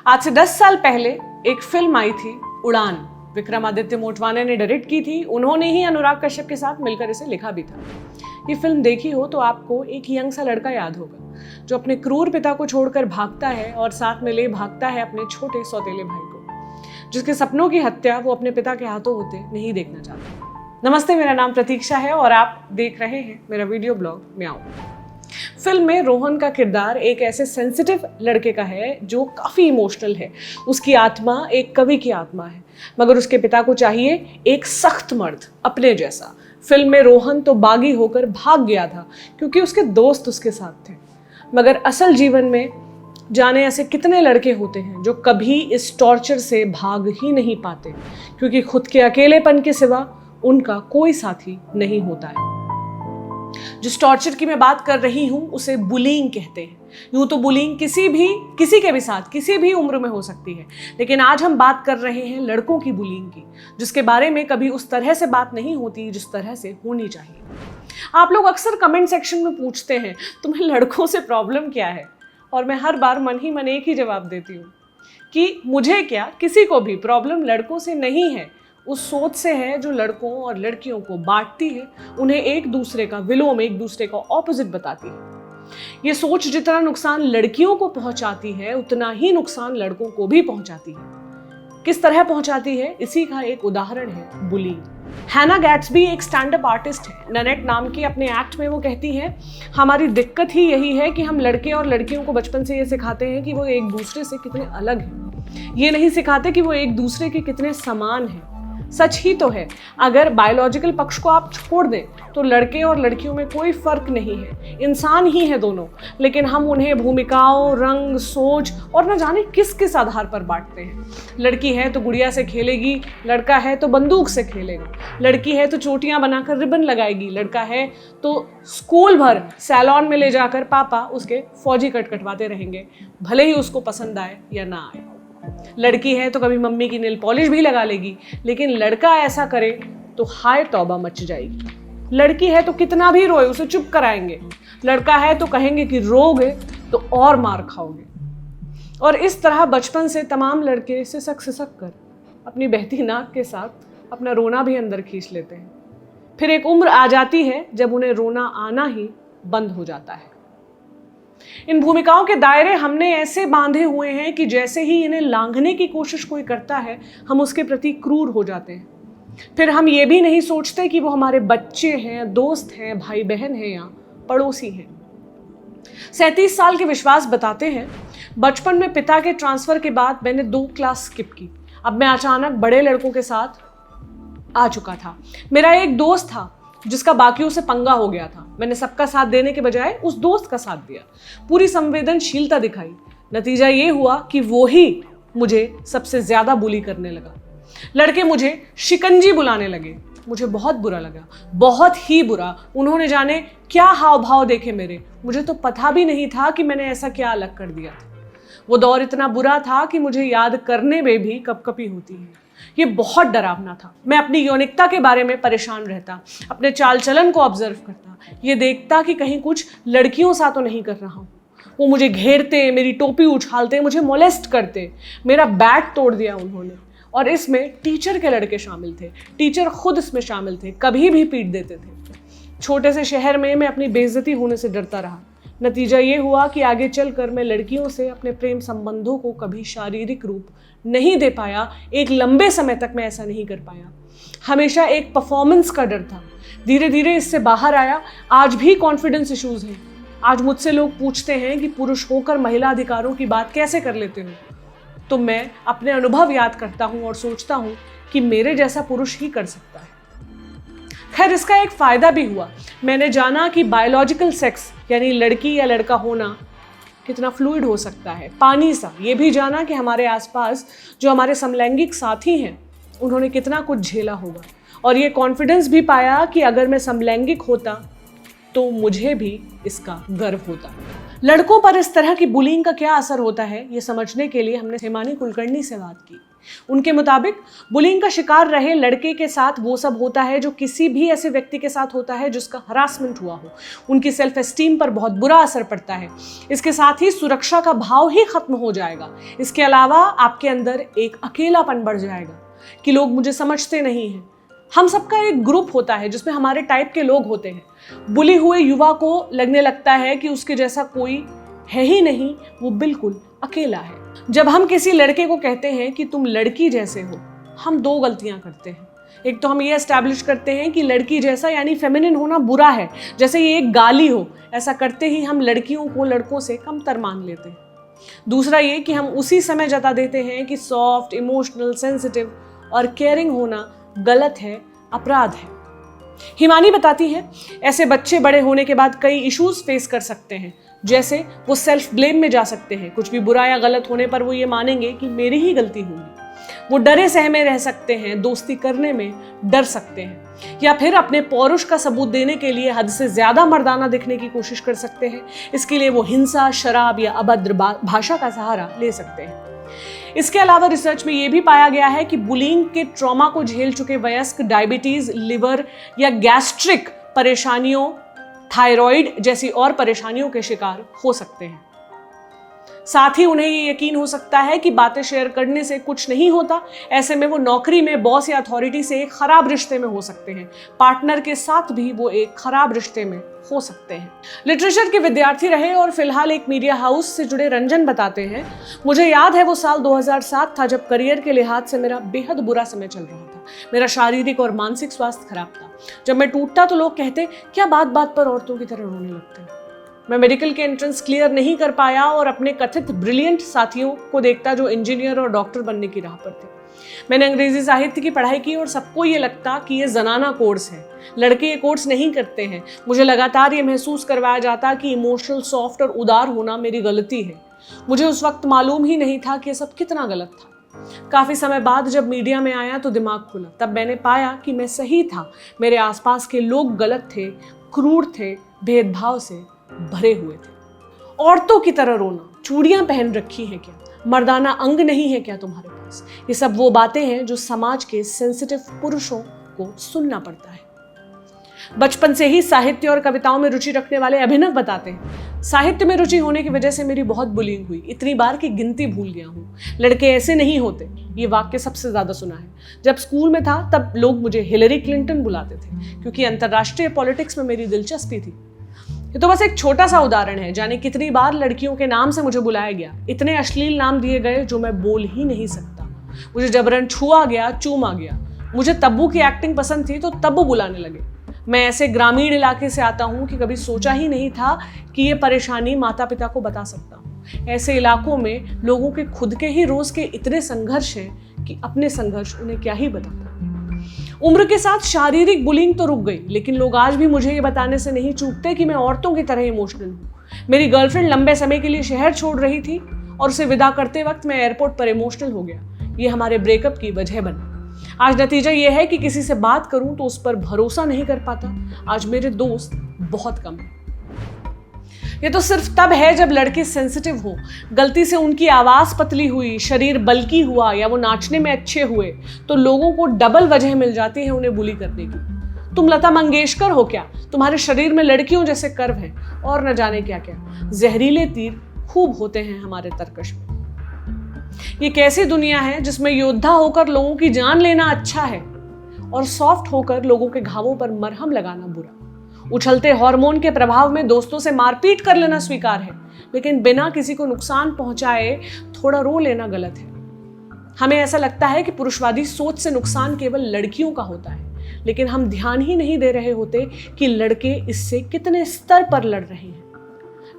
आज से 10 साल पहले एक फिल्म आई थी उड़ान। विक्रमादित्य मोटवाने ने डायरेक्ट की थी, उन्होंने ही अनुराग कश्यप के साथ मिलकर इसे लिखा भी था। ये फिल्म देखी हो तो आपको एक यंग सा लड़का याद होगा जो अपने क्रूर पिता को छोड़कर भागता है और साथ में ले भागता है अपने छोटे सौतेले भाई को, जिसके सपनों की हत्या वो अपने पिता के हाथों होते नहीं देखना चाहता। नमस्ते, मेरा नाम प्रतीक्षा है और आप देख रहे हैं मेरा वीडियो ब्लॉग म्याऊं। फिल्म में रोहन का किरदार एक ऐसे सेंसिटिव लड़के का है जो काफी इमोशनल है। उसकी आत्मा एक कवि की आत्मा है, मगर उसके पिता को चाहिए एक सख्त मर्द अपने जैसा। फिल्म में रोहन तो बागी होकर भाग गया था क्योंकि उसके दोस्त उसके साथ थे, मगर असल जीवन में जाने ऐसे कितने लड़के होते हैं जो कभी इस टॉर्चर से भाग ही नहीं पाते, क्योंकि खुद के अकेलेपन के सिवा उनका कोई साथी नहीं होता है। जिस टॉर्चर की मैं बात कर रही हूं उसे बुलिंग कहते हैं। यूं तो बुलिंग किसी के भी साथ किसी भी उम्र में हो सकती है, लेकिन आज हम बात कर रहे हैं लड़कों की बुलिंग की, जिसके बारे में कभी उस तरह से बात नहीं होती जिस तरह से होनी चाहिए। आप लोग अक्सर कमेंट सेक्शन में पूछते हैं तुम्हें लड़कों से प्रॉब्लम क्या है, और मैं हर बार मन ही मन एक ही जवाब देती हूँ कि मुझे क्या, किसी को भी प्रॉब्लम लड़कों से नहीं है, उस सोच से है जो लड़कों और लड़कियों को बांटती है, उन्हें एक दूसरे का विलोम, एक दूसरे का ऑपोजिट बताती है। ये सोच जितना नुकसान लड़कियों को पहुंचाती है उतना ही नुकसान लड़कों को भी पहुंचाती है। किस तरह पहुंचाती है, इसी का एक उदाहरण है बुलिंग। हैना गैट्सबी एक स्टैंड अप आर्टिस्ट है। ननेट नाम की अपने एक्ट में वो कहती है, हमारी दिक्कत ही यही है कि हम लड़के और लड़कियों को बचपन से ये सिखाते हैं कि वो एक दूसरे से कितने अलग हैं, ये नहीं सिखाते कि वो एक दूसरे के कितने समान हैं। सच ही तो है, अगर बायोलॉजिकल पक्ष को आप छोड़ दें तो लड़के और लड़कियों में कोई फर्क नहीं है, इंसान ही है दोनों, लेकिन हम उन्हें भूमिकाओं, रंग, सोच और न जाने किस किस आधार पर बांटते हैं। लड़की है तो गुड़िया से खेलेगी, लड़का है तो बंदूक से खेलेगा, लड़की है तो चोटियां बनाकर रिबन लगाएगी, लड़का है तो स्कूल भर सैलून में ले जाकर पापा उसके फौजी कट कटवाते रहेंगे, भले ही उसको पसंद आए या ना आए। लड़की है तो कभी मम्मी की नेल पॉलिश भी लगा लेगी, लेकिन लड़का ऐसा करे तो हाय तौबा मच जाएगी। लड़की है तो कितना भी रोए उसे चुप कराएंगे, लड़का है तो कहेंगे कि रोगे तो और मार खाओगे। और इस तरह बचपन से तमाम लड़के सिसक कर अपनी बहती नाक के साथ अपना रोना भी अंदर खींच लेते हैं। फिर एक उम्र आ जाती है जब उन्हें रोना आना ही बंद हो जाता है। इन भूमिकाओं के दायरे हमने ऐसे बांधे हुए हैं कि जैसे ही इन्हें लांघने की कोशिश कोई करता है हम उसके प्रति क्रूर हो जाते हैं। फिर हम ये भी नहीं सोचते कि वो हमारे बच्चे हैं, दोस्त हैं, भाई बहन हैं या पड़ोसी हैं। 37 साल के विश्वास बताते हैं, बचपन में पिता के ट्रांसफर के बाद मैंने 2 क्लास स्किप की। अब मैं अचानक बड़े लड़कों के साथ आ चुका था। मेरा एक दोस्त था जिसका बाकियों से पंगा हो गया था। मैंने सबका साथ देने के बजाय उस दोस्त का साथ दिया, पूरी संवेदनशीलता दिखाई। नतीजा ये हुआ कि वो ही मुझे सबसे ज्यादा बुली करने लगा। लड़के मुझे शिकंजी बुलाने लगे। मुझे बहुत बुरा लगा, बहुत ही बुरा। उन्होंने जाने क्या हाव भाव देखे मेरे, मुझे तो पता भी नहीं था कि मैंने ऐसा क्या अलग कर दिया था। वो दौर इतना बुरा था कि मुझे याद करने में भी कपकपी होती है। ये बहुत डरावना था। मैं अपनी यौनिकता के बारे में परेशान रहता, अपने चाल चलन को ऑब्जर्व करता, ये देखता कि कहीं कुछ लड़कियों सा तो नहीं कर रहा हूँ। वो मुझे घेरते, मेरी टोपी उछालते, मुझे मोलेस्ट करते। मेरा बैट तोड़ दिया उन्होंने, और इसमें टीचर के लड़के शामिल थे। टीचर खुद इसमें शामिल थे, कभी भी पीट देते थे। छोटे से शहर में मैं अपनी बेइज्जती होने से डरता रहा। नतीजा ये हुआ कि आगे चलकर मैं लड़कियों से अपने प्रेम संबंधों को कभी शारीरिक रूप नहीं दे पाया। एक लंबे समय तक मैं ऐसा नहीं कर पाया। हमेशा एक परफॉर्मेंस का डर था। धीरे धीरे इससे बाहर आया। आज भी कॉन्फिडेंस इश्यूज हैं। आज मुझसे लोग पूछते हैं कि पुरुष होकर महिला अधिकारों की बात कैसे कर लेते हो, तो मैं अपने अनुभव याद करता हूँ और सोचता हूँ कि मेरे जैसा पुरुष ही कर सकता है। खैर, इसका एक फायदा भी हुआ। मैंने जाना कि बायोलॉजिकल सेक्स यानी लड़की या लड़का होना कितना फ्लूइड हो सकता है, पानी सा। ये भी जाना कि हमारे आसपास जो हमारे समलैंगिक साथी हैं उन्होंने कितना कुछ झेला होगा, और ये कॉन्फिडेंस भी पाया कि अगर मैं समलैंगिक होता तो मुझे भी इसका गर्व होता। लड़कों पर इस तरह की बुलिंग का क्या असर होता है, ये समझने के लिए हमने हेमानी कुलकर्णी से बात की। उनके मुताबिक बुलिंग का शिकार रहे लड़के के साथ वो सब होता है जो किसी भी ऐसे व्यक्ति के साथ होता है जिसका हरासमेंट हुआ हो। उनकी सेल्फ एस्टीम पर बहुत बुरा असर पड़ता है। इसके साथ ही सुरक्षा का भाव ही खत्म हो जाएगा। इसके अलावा आपके अंदर एक अकेलापन बढ़ जाएगा कि लोग मुझे समझते नहीं हैं। हम सबका एक ग्रुप होता है जिसमें हमारे टाइप के लोग होते हैं। बुली हुए युवा को लगने लगता है कि उसके जैसा कोई है ही नहीं, वो बिल्कुल अकेला है। जब हम किसी लड़के को कहते हैं कि तुम लड़की जैसे हो, हम दो गलतियां करते हैं। एक तो हम ये एस्टैब्लिश करते हैं कि लड़की जैसा यानी फेमिनिन होना बुरा है, जैसे ये एक गाली हो। ऐसा करते ही हम लड़कियों को लड़कों से कमतर मान लेते हैं। दूसरा ये कि हम उसी समय जता देते हैं कि सॉफ्ट, इमोशनल, सेंसिटिव और केयरिंग होना गलत है, अपराध है। हिमानी बताती है, ऐसे बच्चे बड़े होने के बाद कई इश्यूज फेस कर सकते हैं। जैसे वो सेल्फ ब्लेम में जा सकते हैं। कुछ भी बुरा या गलत होने पर वो ये मानेंगे कि मेरी ही गलती होगी। वो डरे सहमे रह सकते हैं, दोस्ती करने में डर सकते हैं, या फिर अपने पौरुष का सबूत देने के लिए हद से ज्यादा मर्दाना दिखने की कोशिश कर सकते हैं। इसके लिए वो हिंसा, शराब या अभद्र भाषा का सहारा ले सकते हैं। इसके अलावा रिसर्च में यह भी पाया गया है कि बुलिंग के ट्रॉमा को झेल चुके वयस्क डायबिटीज, लिवर या गैस्ट्रिक परेशानियों, थायराइड जैसी और परेशानियों के शिकार हो सकते हैं। साथ ही उन्हें ये यकीन हो सकता है कि बातें शेयर करने से कुछ नहीं होता। ऐसे में वो नौकरी में बॉस या अथॉरिटी से एक खराब रिश्ते में हो सकते हैं। पार्टनर के साथ भी वो एक खराब रिश्ते में हो सकते हैं। लिटरेचर के विद्यार्थी रहे और फिलहाल एक मीडिया हाउस से जुड़े रंजन बताते हैं, मुझे याद है वो साल 2007 था जब करियर के लिहाज से मेरा बेहद बुरा समय चल रहा था। मेरा शारीरिक और मानसिक स्वास्थ्य खराब था। जब मैं टूटता तो लोग कहते, क्या बात बात पर औरतों की तरह रोने लगते हैं। मैं मेडिकल के एंट्रेंस क्लियर नहीं कर पाया और अपने कथित ब्रिलियंट साथियों को देखता जो इंजीनियर और डॉक्टर बनने की राह पर थे। मैंने अंग्रेजी साहित्य की पढ़ाई की और सबको ये लगता कि ये जनाना कोर्स है, लड़के ये कोर्स नहीं करते हैं। मुझे लगातार ये महसूस करवाया जाता कि इमोशनल, सॉफ्ट और उदार होना मेरी गलती है। मुझे उस वक्त मालूम ही नहीं था कि ये सब कितना गलत था। काफी समय बाद जब मीडिया में आया तो दिमाग खुला। तब मैंने पाया कि मैं सही था। मेरे आसपास के लोग गलत थे, क्रूर थे, भेदभाव से भरे हुए थे। औरतों की तरह रोना, चूड़ियां पहन रखी हैं क्या, मर्दाना अंग नहीं है क्या तुम्हारे पास, ये सब वो बातें हैं जो समाज के सेंसिटिव पुरुषों को सुनना पड़ता है। बचपन से ही साहित्य और कविताओं में रुचि रखने वाले अभिनव बताते हैं, साहित्य में रुचि होने की वजह से मेरी बहुत बुलिंग हुई, इतनी बार की गिनती भूल गया हूँ। लड़के ऐसे नहीं होते, ये वाक्य सबसे ज्यादा सुना है। जब स्कूल में था तब लोग मुझे हिलरी क्लिंटन बुलाते थे क्योंकि अंतर्राष्ट्रीय पॉलिटिक्स में मेरी दिलचस्पी थी। ये तो बस एक छोटा सा उदाहरण है, जाने कितनी बार लड़कियों के नाम से मुझे बुलाया गया। इतने अश्लील नाम दिए गए जो मैं बोल ही नहीं सकता। मुझे जबरन छुआ गया, चूमा गया। मुझे तब्बू की एक्टिंग पसंद थी तो तब्बू बुलाने लगे। मैं ऐसे ग्रामीण इलाके से आता हूँ कि कभी सोचा ही नहीं था कि ये परेशानी माता पिता को बता सकता हूँ। ऐसे इलाकों में लोगों के खुद के ही रोज के इतने संघर्ष हैं कि अपने संघर्ष उन्हें क्या ही बताता। उम्र के साथ शारीरिक बुलिंग तो रुक गई, लेकिन लोग आज भी मुझे ये बताने से नहीं चूकते कि मैं औरतों की तरह इमोशनल हूँ। मेरी गर्लफ्रेंड लंबे समय के लिए शहर छोड़ रही थी और उसे विदा करते वक्त मैं एयरपोर्ट पर इमोशनल हो गया। ये हमारे ब्रेकअप की वजह बनी। आज नतीजा ये है कि किसी से बात करूं तो उस पर भरोसा नहीं कर पाता। आज मेरे दोस्त बहुत कम हैं। ये तो सिर्फ तब है जब लड़के सेंसिटिव हो, गलती से उनकी आवाज पतली हुई, शरीर बल्की हुआ या वो नाचने में अच्छे हुए तो लोगों को डबल वजह मिल जाती है उन्हें बुली करने की। तुम लता मंगेशकर हो क्या, तुम्हारे शरीर में लड़कियों जैसे कर्व हैं और न जाने क्या क्या। जहरीले तीर खूब होते हैं हमारे तरकश में। ये कैसी दुनिया है जिसमें योद्धा होकर लोगों की जान लेना अच्छा है और सॉफ्ट होकर लोगों के घावों पर मरहम लगाना बुरा। उछलते हार्मोन के प्रभाव में दोस्तों से मारपीट कर लेना स्वीकार है, लेकिन बिना किसी को नुकसान पहुंचाए थोड़ा रो लेना गलत है। हमें ऐसा लगता है कि पुरुषवादी सोच से नुकसान केवल लड़कियों का होता है, लेकिन हम ध्यान ही नहीं दे रहे होते कि लड़के इससे कितने स्तर पर लड़ रहे हैं।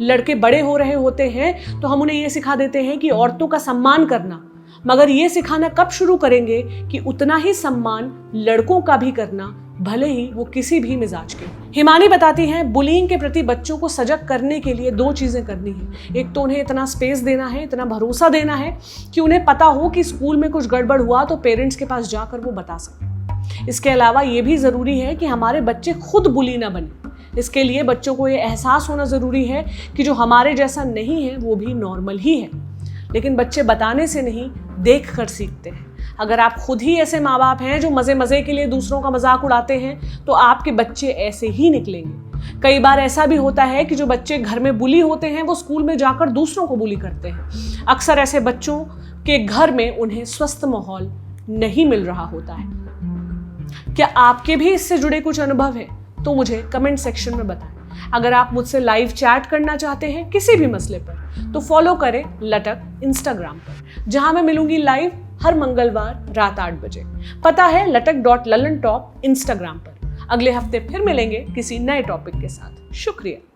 लड़के बड़े हो रहे होते हैं तो हम उन्हें यह सिखा देते हैं कि औरतों का सम्मान करना, मगर यह सिखाना कब शुरू करेंगे कि उतना ही सम्मान लड़कों का भी करना, भले ही वो किसी भी मिजाज के। हिमानी बताती हैं, बुलिंग के प्रति बच्चों को सजग करने के लिए दो चीजें करनी है। एक तो उन्हें इतना स्पेस देना है, इतना भरोसा देना है कि उन्हें पता हो कि स्कूल में कुछ गड़बड़ हुआ तो पेरेंट्स के पास जाकर वो बता सकें। इसके अलावा ये भी जरूरी है कि हमारे बच्चे खुद बुली ना बने। इसके लिए बच्चों को ये एहसास होना जरूरी है कि जो हमारे जैसा नहीं है वो भी नॉर्मल ही है। लेकिन बच्चे बताने से नहीं, देख कर सीखते हैं। अगर आप खुद ही ऐसे माँ बाप हैं जो मजे मजे के लिए दूसरों का मजाक उड़ाते हैं तो आपके बच्चे ऐसे ही निकलेंगे। कई बार ऐसा भी होता है कि जो बच्चे घर में बुली होते हैं वो स्कूल में जाकर दूसरों को बुली करते हैं। अक्सर ऐसे बच्चों के घर में उन्हें स्वस्थ माहौल नहीं मिल रहा होता है। क्या आपके भी इससे जुड़े कुछ अनुभव है तो मुझे कमेंट सेक्शन में बताएं। अगर आप मुझसे लाइव चैट करना चाहते हैं किसी भी मसले पर तो फॉलो करें लटक इंस्टाग्राम पर, जहां मैं मिलूंगी लाइव हर मंगलवार रात 8 बजे। पता है latak.lalantop इंस्टाग्राम पर। अगले हफ्ते फिर मिलेंगे किसी नए टॉपिक के साथ। शुक्रिया।